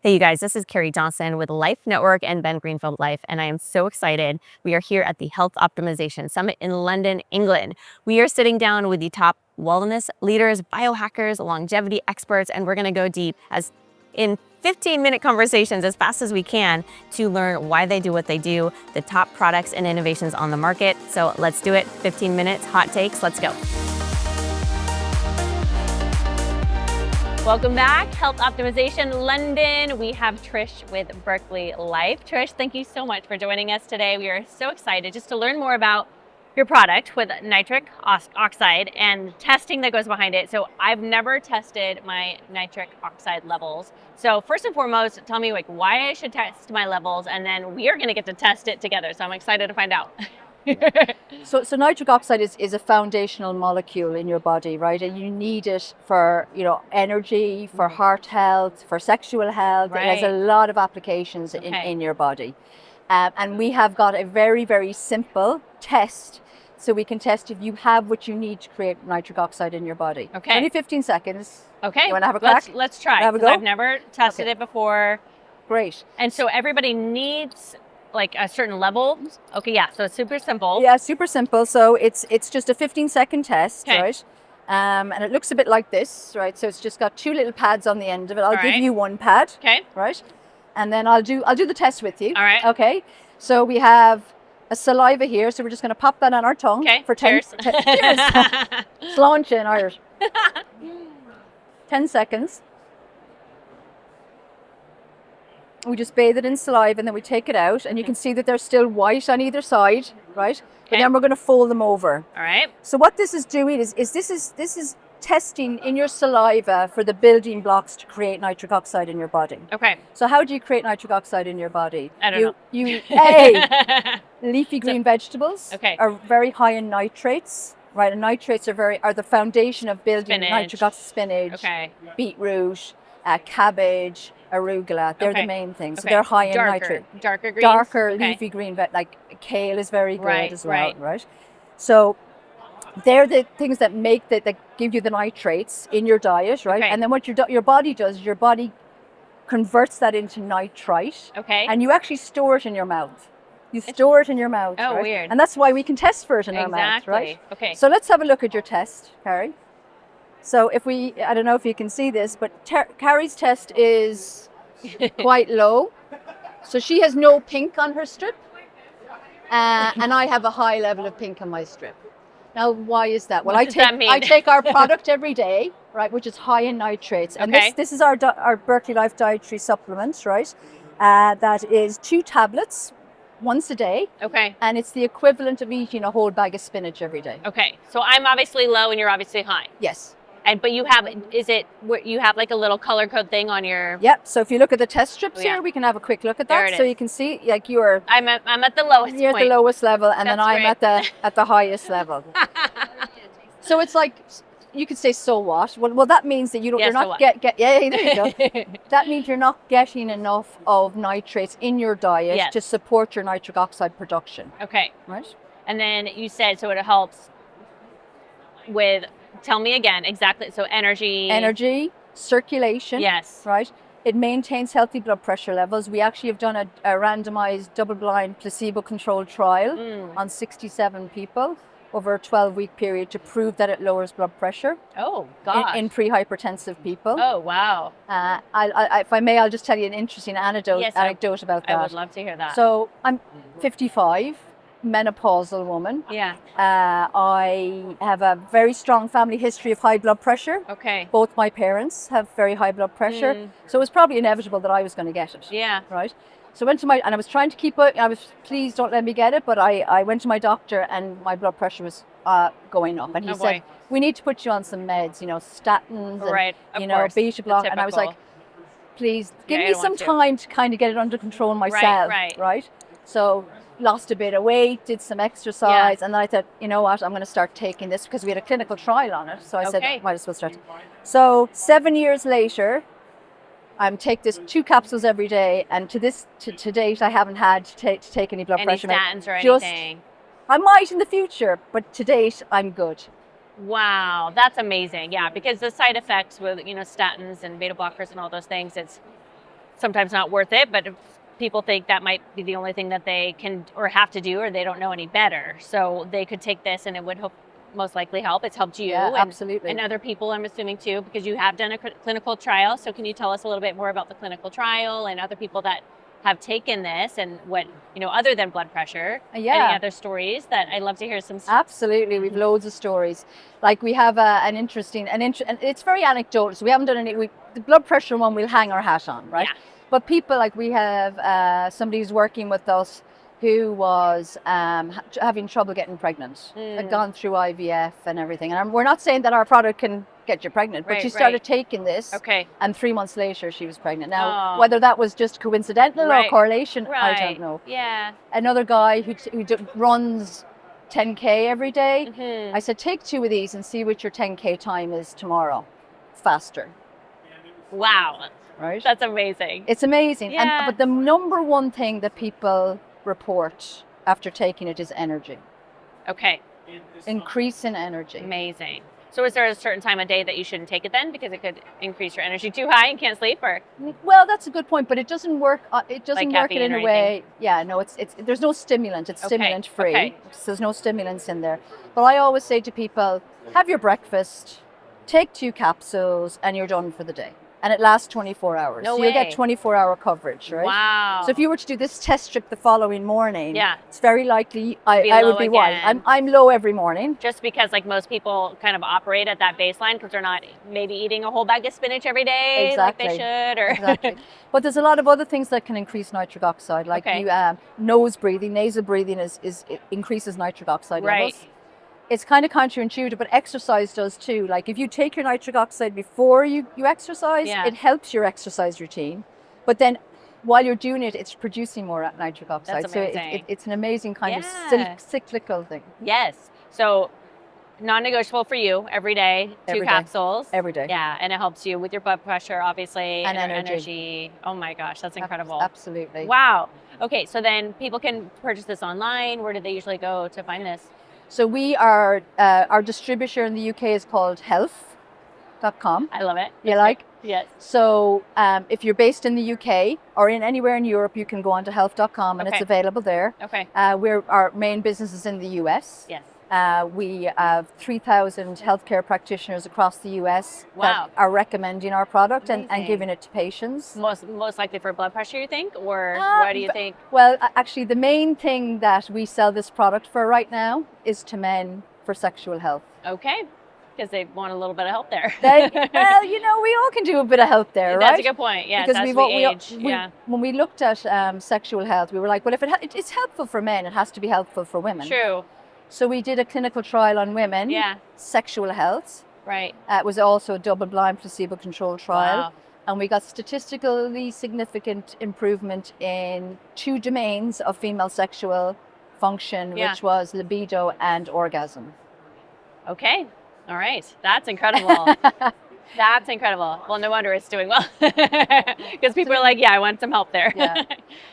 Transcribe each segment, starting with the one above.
Hey, you guys, this is Karie Johnson with Life Network and Ben Greenfield Life, and I am so excited. We are here at the Health Optimization Summit in London, England. We are sitting down with the top wellness leaders, biohackers, longevity experts, and we're going to go deep as in 15-minute conversations as fast as we can to learn why they do what they do, the top products and innovations on the market. So let's do it. 15 minutes, hot takes, let's go. Welcome back, Health Optimization London. We have Trish with Berkeley Life. Trish, thank you so much for joining us today. We are so excited just to learn more about your product with nitric oxide and testing that goes behind it. So I've never tested my nitric oxide levels. So first and foremost, tell me why I should test my levels, and then we are going to get to test it together. So I'm excited to find out. So nitric oxide is a foundational molecule in your body, right? And you need it for, energy, for heart health, for sexual health. Right. It has a lot of applications in your body. And we have got a very, very simple test. So we can test if you have what you need to create nitric oxide in your body. Okay. Only 15 seconds. Okay. You want to have a crack? Let's try. Have a go? I've never tested it before. Great. And so everybody needs a certain level. Okay, yeah, so it's super simple. Yeah, super simple. So it's just a 15-second test, okay. Right? And it looks a bit like this, right? So it's just got two little pads on the end of it. I'll give you one pad. Okay. Right? And then I'll do the test with you. All right. Okay. So we have a saliva here, so we're just going to pop that on our tongue. Okay. For 10 cheers. Cheers. Sláinte in Irish. 10 seconds. We just bathe it in saliva and then we take it out, and you can see that they're still white on either side, right? Okay. But then we're going to fold them over. All right. So what this is doing is this is testing in your saliva for the building blocks to create nitric oxide in your body. Okay. So how do you create nitric oxide in your body? I don't know. Leafy green vegetables are very high in nitrates, right? And nitrates are the foundation of building nitric oxide. Spinach, beetroot, cabbage, arugula, they're the main things. So they're high in nitrate. Darker greens? Darker leafy green, like kale is very good as well, right? So they're the things that give you the nitrates in your diet, right? Okay. And then what your body does, your body converts that into nitrite. Okay. And you actually store it in your mouth. You store it in your mouth. Oh, right? weird. And that's why we can test for it in our mouth, right? Okay. So let's have a look at your test, Karie. So I don't know if you can see this, but Karie's test is quite low. So she has no pink on her strip. And I have a high level of pink on my strip. Now, why is that? Well, what does that mean? I take our product every day, right, which is high in nitrates. And this is our Berkeley Life dietary supplement, right? That is 2 tablets once a day. Okay. And it's the equivalent of eating a whole bag of spinach every day. Okay. So I'm obviously low and you're obviously high. Yes. But you have a little color code thing on your... Yep. So if you look at the test strips here, we can have a quick look at that. So you can see, I'm at the lowest point. You're at the lowest level, and then I'm at the highest level. So it's like, you could say, so what? Well, that means that you're not there you go. That means you're not getting enough of nitrates in your diet to support your nitric oxide production. Okay. Right. And then you said, so it helps with... Tell me again, exactly. So energy, circulation. Yes. Right. It maintains healthy blood pressure levels. We actually have done a randomized, double-blind, placebo-controlled trial on 67 people over a 12-week period to prove that it lowers blood pressure. Oh, gosh. In pre-hypertensive people. Oh, wow. If I may, I'll just tell you an interesting anecdote about that. I would love to hear that. So I'm 55. Menopausal woman. Yeah. I have a very strong family history of high blood pressure. Okay. Both my parents have very high blood pressure. So it was probably inevitable that I was going to get it. Yeah. Right. So I went to and I was trying to keep it. I was, please don't let me get it. But I went to my doctor and my blood pressure was going up. And he said, we need to put you on some meds, statins and, beta block. And I was like, please give me some time to kind of get it under control myself. Right. So lost a bit of weight, did some exercise, and then I thought, you know what, I'm going to start taking this because we had a clinical trial on it. So I said, might as well start. So 7 years later, I'm take this 2 capsules every day, and to date, I haven't had to take any blood pressure. Any statins or anything? I might in the future, but to date, I'm good. Wow, that's amazing. Yeah, because the side effects with statins and beta blockers and all those things, it's sometimes not worth it, but if people think that might be the only thing that they can or have to do, or they don't know any better. So they could take this and it would most likely help. It's helped you absolutely. and other people, I'm assuming too, because you have done a clinical trial. So can you tell us a little bit more about the clinical trial and other people that have taken this and what, other than blood pressure, any other stories that I'd love to hear some. Absolutely. We've loads of stories. Like we have and it's very anecdotal. So we haven't done the blood pressure one we'll hang our hat on, right? Yeah. But people, like we have somebody who's working with us who was having trouble getting pregnant, had gone through IVF and everything. And we're not saying that our product can get you pregnant, but she started taking this, and 3 months later she was pregnant. Now, whether that was just coincidental or correlation, I don't know. Yeah. Another guy who runs 10K every day, I said, take 2 of these and see what your 10K time is tomorrow. Faster. Wow. Right? That's amazing. It's amazing. Yeah. But the number one thing that people report after taking it is energy. Okay. Increase in energy. Amazing. So is there a certain time of day that you shouldn't take it then, because it could increase your energy too high and can't sleep? Or well, that's a good point, but it doesn't work. It doesn't like work it in a way. Yeah, no, it's there's no stimulant. It's stimulant free. Okay. So there's no stimulants in there. But I always say to people, have your breakfast, take 2 capsules, and you're done for the day. And it lasts 24 hours. No so way. You get 24-hour coverage, right? Wow. So if you were to do this test strip the following morning, it's very likely I would be wide. I'm low every morning. Just because like most people kind of operate at that baseline because they're not maybe eating a whole bag of spinach every day like they should. Or Exactly. But there's a lot of other things that can increase nitric oxide, like nose breathing, nasal breathing it increases nitric oxide levels. It's kind of counterintuitive, but exercise does too. Like if you take your nitric oxide before you exercise, it helps your exercise routine. But then while you're doing it, it's producing more nitric oxide. That's amazing. So it's an amazing kind of cyclical thing. Yes. So non-negotiable for you every day, 2 capsules. Every day. Yeah, and it helps you with your blood pressure, obviously, and energy. Oh my gosh, that's incredible. Absolutely. Wow. Okay, so then people can purchase this online. Where do they usually go to find this? So we are, our distributor in the UK is called Health.com. I love it. You like? Yes. So if you're based in the UK or in anywhere in Europe, you can go on to Health.com and it's available there. Okay. Our main business is in the US. Yes. We have 3,000 healthcare practitioners across the US that are recommending our product and giving it to patients. Most likely for blood pressure, you think? Or why do you think? Well, actually, the main thing that we sell this product for right now is to men for sexual health. Okay. Because they want a little bit of help there. Well, we all can do a bit of help there, right? That's a good point. Yeah, because when we looked at sexual health, we were like, well, if it's helpful for men, it has to be helpful for women. True. So we did a clinical trial on women, sexual health. Right. It was also a double-blind placebo-controlled trial. Wow. And we got statistically significant improvement in 2 domains of female sexual function, which was libido and orgasm. Okay. All right. That's incredible. That's incredible. Well, no wonder it's doing well. Because people are like, I want some help there. Yeah.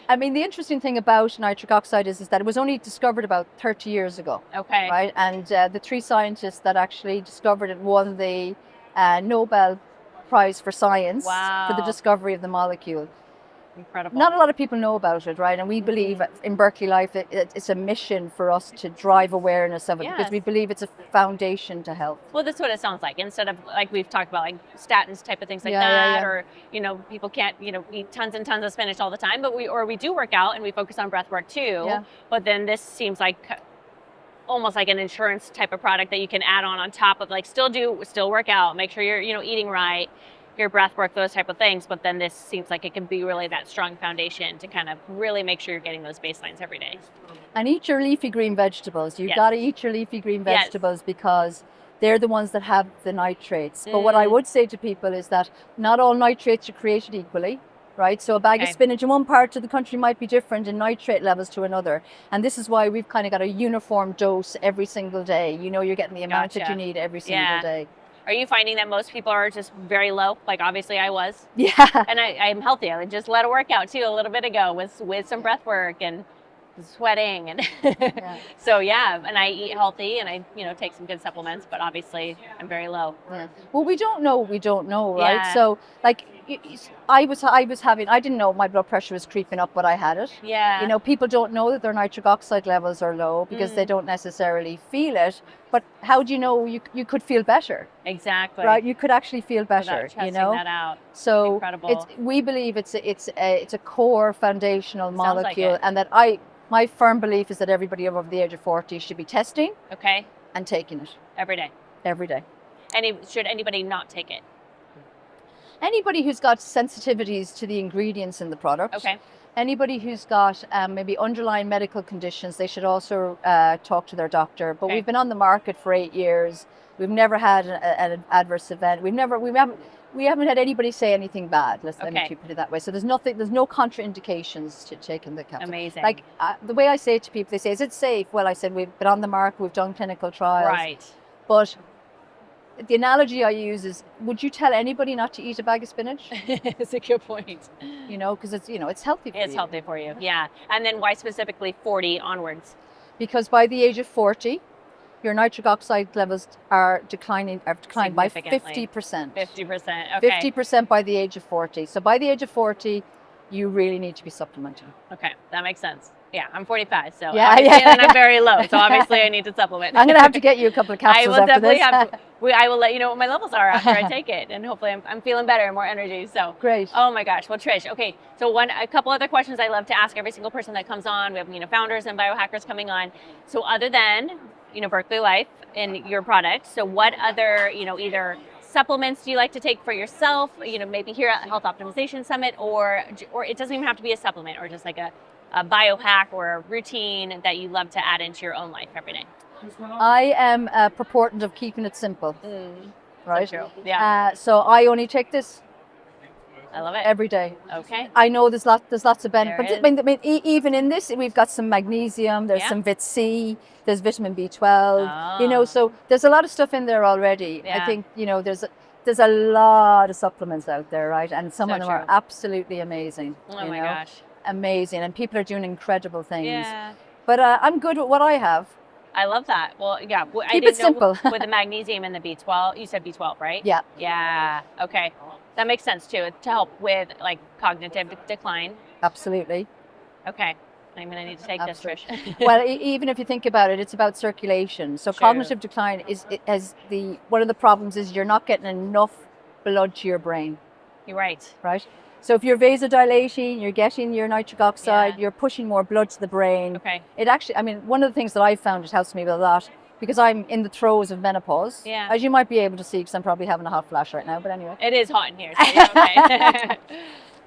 I mean, the interesting thing about nitric oxide is that it was only discovered about 30 years ago. Okay. Right? And the 3 scientists that actually discovered it won the Nobel Prize for Science for the discovery of the molecule. Incredible. Not a lot of people know about it, right? And we believe in Berkeley Life it's a mission for us to drive awareness of it because we believe it's a foundation to health. Well, that's what it sounds like. Instead of like we've talked about like statins type of things like that, or people can't eat tons and tons of spinach all the time, but we do work out and we focus on breath work too. Yeah. But then this seems like almost like an insurance type of product that you can add on top of like still work out, make sure you're eating right, your breath work, those type of things. But then this seems like it can be really that strong foundation to kind of really make sure you're getting those baselines every day. And eat your leafy green vegetables. You've got to eat your leafy green vegetables because they're the ones that have the nitrates. But what I would say to people is that not all nitrates are created equally, right? So a bag of spinach in one part of the country might be different in nitrate levels to another. And this is why we've kind of got a uniform dose every single day. You're getting the amount that you need every single day. Are you finding that most people are just very low? Like obviously I was. Yeah. And I'm healthy. I just led a workout too a little bit ago with some breath work and sweating and so and I eat healthy and I take some good supplements, but obviously I'm very low. Well, we don't know, right? So like I didn't know my blood pressure was creeping up, but I had it. Yeah. You know, people don't know that their nitric oxide levels are low because they don't necessarily feel it. But how do you know you could feel better? Exactly. Right, you could actually feel better. Without testing you know, that out. so Incredible. we believe it's a core foundational molecule, like it. and that my firm belief is that everybody over the age of 40 should be testing. Okay. And taking it every day. Every day. Should anybody not take it? Anybody who's got sensitivities to the ingredients in the product. Okay. Anybody who's got maybe underlying medical conditions, they should also talk to their doctor. But we've been on the market for 8 years. We've never had an adverse event. We haven't had anybody say anything bad. Let me put it that way. So there's no contraindications to taking the capsule. Amazing. Like the way I say it to people, they say, "Is it safe?" Well, I said we've been on the market. We've done clinical trials. Right. But the analogy I use is, would you tell anybody not to eat a bag of spinach? It's a good point. You know, because it's healthy for you. It's healthy for you. Yeah. And then why specifically 40 onwards? Because by the age of 40, your nitric oxide levels are declined by 50%. 50%. Okay. 50% by the age of 40. So by the age of 40, you really need to be supplementing. Okay, that makes sense. Yeah, I'm 45, so and I'm very low, so obviously I need to supplement. I'm going to have to get you a couple of capsules after this. I will let you know what my levels are after I take it, and hopefully I'm feeling better and more energy. So great. Oh my gosh. Well, Trish, okay. So a couple other questions I love to ask every single person that comes on. We have founders and biohackers coming on. So other than Berkeley Life and your products, so what other either supplements do you like to take for yourself? Maybe here at Health Optimization Summit, or it doesn't even have to be a supplement, or just like a biohack or a routine that you love to add into your own life every day. I am a proponent of keeping it simple. Right? So true. Yeah. So I only take this. I love it. Every day. Okay. I know there's lots of benefits. But even in this, we've got some magnesium. There's some Vit C. There's vitamin B12. Oh. So there's a lot of stuff in there already. Yeah. I think there's a lot of supplements out there, right? And some of them are absolutely amazing. Oh my gosh. Amazing, and people are doing incredible things. Yeah. But I'm good with what I have. I love that. Well, yeah. Keep it simple. With the magnesium and the B12, you said B12, right? Yeah. Yeah. Okay. That makes sense too, to help with like cognitive decline. Absolutely. Okay. I'm going to need to take this, Trish. Well, even if you think about it, it's about circulation. So cognitive decline one of the problems is you're not getting enough blood to your brain. You're right. Right? So if you're vasodilating, you're getting your nitric oxide, you're pushing more blood to the brain. Okay. It actually, one of the things that I've found, it helps me with a lot, because I'm in the throes of menopause. Yeah. As you might be able to see, because I'm probably having a hot flash right now, but anyway. It is hot in here, so you're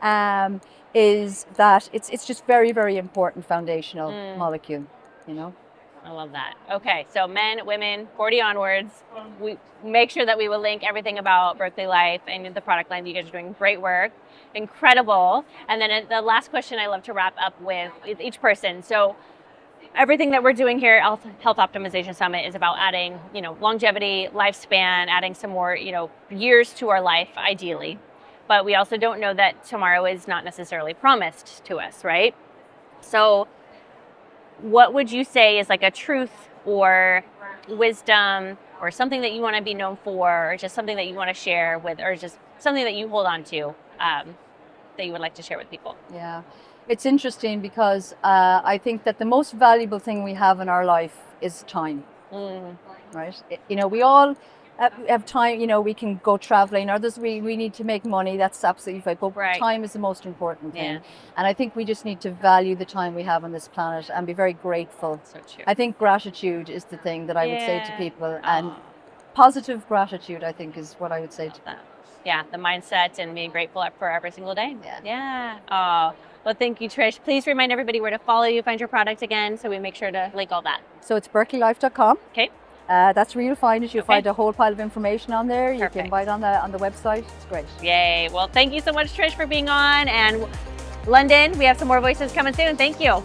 okay. Is that it's just very, very important foundational molecule, I love that. Okay, so men, women, 40 onwards, we make sure that we will link everything about Berkeley Life and the product line. You guys are doing great work, incredible. And then the last question I love to wrap up with each person. So everything that we're doing here at Health Optimization Summit is about adding, longevity, lifespan, adding some more, years to our life, ideally. But we also don't know that tomorrow is not necessarily promised to us, right? So what would you say is like a truth or wisdom or something that you want to be known for, or just something that you want to share with, or just something that you hold on to that you would like to share with people? Yeah, it's interesting because I think that the most valuable thing we have in our life is time, right? We all have time, we can go traveling, others we need to make money, that's absolutely fine, but time is the most important thing. And I think we just need to value the time we have on this planet and be very grateful. So true. I think gratitude is the thing that I would say to people, and positive gratitude, I think, is what I would say to them. Yeah, the mindset and being grateful for every single day. Yeah. Oh, well, thank you, Trish. Please remind everybody where to follow you, find your product again, so we make sure to link all that. So it's berkeleylife.com. Okay. That's where you'll find it. You'll find a whole pile of information on there. Perfect. You can buy it on the website. It's great. Yay. Well, thank you so much, Trish, for being on. And London, we have some more voices coming soon. Thank you.